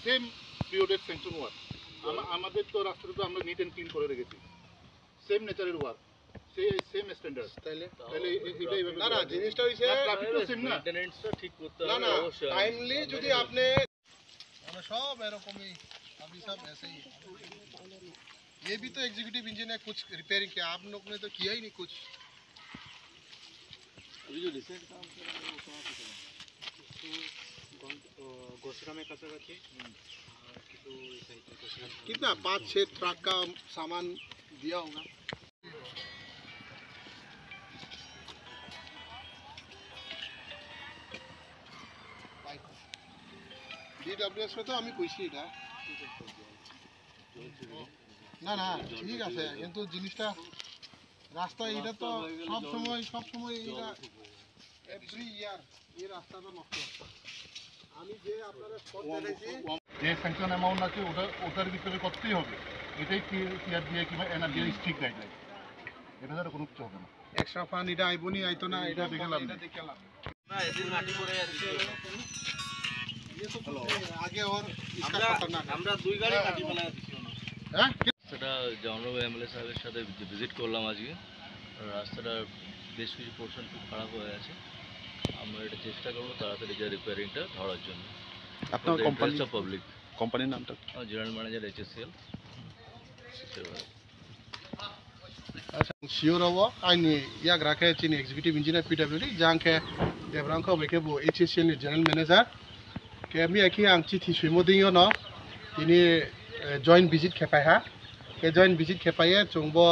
same পিরিয়ডের sanction work আমাদের তো রাস্তাটা তো আমরা নিট অ্যান্ড ক্লিন করে রেখেছি সেম নেচারের ওয়ার্ক সেম স্ট্যান্ডার্ড তাহলে এটাই না না জিনিসটা হইছে ট্রাফিক তো সেম না মেইনটেনেন্সটা ঠিক করতে না হবে না অবশ্যই টাইমলি যদি আপনি আমরা সব এরকমই अभी सब ऐसे ही ये भी तो एग्जीक्यूटिव इंजीनियर कुछ रिपेयरिंग किया आप लोग ने तो किया ही नहीं कुछ अभी जो रिसेंट काम कर रहे हैं वो कहाँ पे कर तो घोषणा में कसर रखी तो कितना 5-6 ट्रक का सामान दिया होगा DWS में तो আমি কইছি এটা না না ঠিক আছে কিন্তু জিনিসটা রাস্তা এটা তো সব সময় এটা এভরি ইয়ার এই রাস্তাটা নষ্ট হয় আমি যে আপনারা স্পট দেখাইছি যে স্যাংশন অ্যামাউন্ট আছে ওটার ভিতরে করতেই হবে এটাই টিআর দিয়ে কিংবা এনআরডি স্ট্রিক গাইডলাইন এটা দ্বারা কোনো কিছু হবে না এক্সট্রা ফান্ড এটা আইবনি আইতো না এটা দেখালাম না এদিন মাটি পড়ে যাচ্ছে ये तो आगे और इसका खतरनाक আমরা দুই গাড়ি মাটি ফেলা দিছি হ্যাঁ সেটা জনরব এমএলএ সাহেবের সাথে ভিজিট করলাম আজকে রাস্তাটা বেশ কিছু পোর্শন খুব খারাপ হয়ে আছে আমরা এটা চেষ্টা করবো তাড়াতাড়ি যে রিপেয়ারিংটা ধরার জন্য আপনার কোম্পানি পাবলিক কোম্পানির নামটা জেনারেল ম্যানেজার HSCL अच्छा सियोर हो आइनि याग राखे चिनि एग्जीक्यूटिव इंजीनियर PWD जांखे देब्रांखौ बेखे बो HSCL नि जनरल मैनेजर के मी आखि आं चिठी सुइमो दियो न तिनि जॉइंट विजिट खेपाय हा के जॉइंट विजिट खेपाये चुंगबो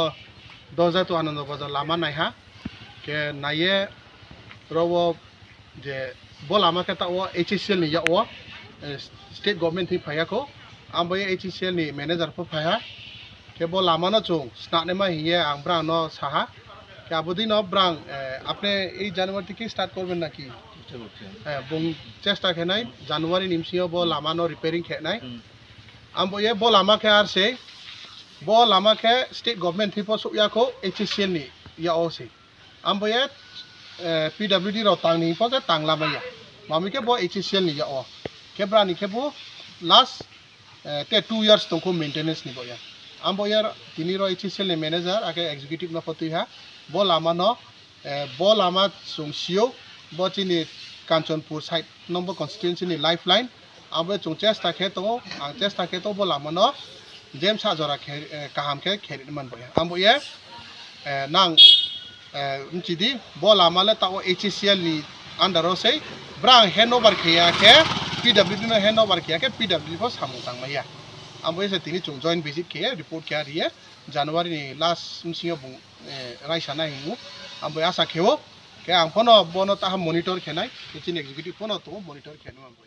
दजा तो आनंद बाजार लामा नाय हा के नाये रवो जे बो लामा के ता ओ HSCL नि या ओ स्टेट गवर्नमेंट नि फायाखौ आंबो HSCL नि मैनेजर फो फाया केवल लामानो चुंग स्नाने मा हिये आं ब्रां न साहा के आबोदि न ब्रां आपने এই জানুয়ারি থেকে স্টার্ট করবেন নাকি হ্যাঁ বং চেষ্টা খেনাই জানুয়ারি নিমসিও ব লামানো রিপেয়ারিং খেনাই আমবো এ ব লামাকে আর সে ব লামাকে স্টেট গভর্নমেন্ট থিপো সুয়াখো HSCL नि या ओसे আমবো এ PWD रो तांनि पजे तांलामाया मामिके ब HSCL नि या ओ केब्रानि केबो लास्ट 2 इयर्स तंको मेंटेनेंस नि बया आमबो यार तिनिरो HSCL नि मैनेजर आके एग्जीक्यूटिव न फतिहा ब लामानो ब लामा सुंसियो ब चिनि कांचनपुर साइड नंबर कन्स्टिट्युएंसी नि लाइफलाइन आमबो चुं चेष्टा खे तो आं चेष्टा खे तो ब लामानो जेम साजरा खे काहाम खे खेरिन मन बया आमबो ये नां उनचिदि ब लामाले ताओ HSCL नि अंडरो से ब्रां हैंडओवर खेया के PWD न हैंडओवर खेया के PWD को सामु तांगमाया आमबो एसे तिनि चुं जॉइंट विजिट के रिपोर्ट क्या रिये जनवरी नि लास्ट सिंह बु रायसाना हिमु आमबो आशा खेओ के आं फनो बनो ता मॉनिटर खेनाय किचिन एग्जीक्यूटिव फनो तो मॉनिटर खेनो आमबो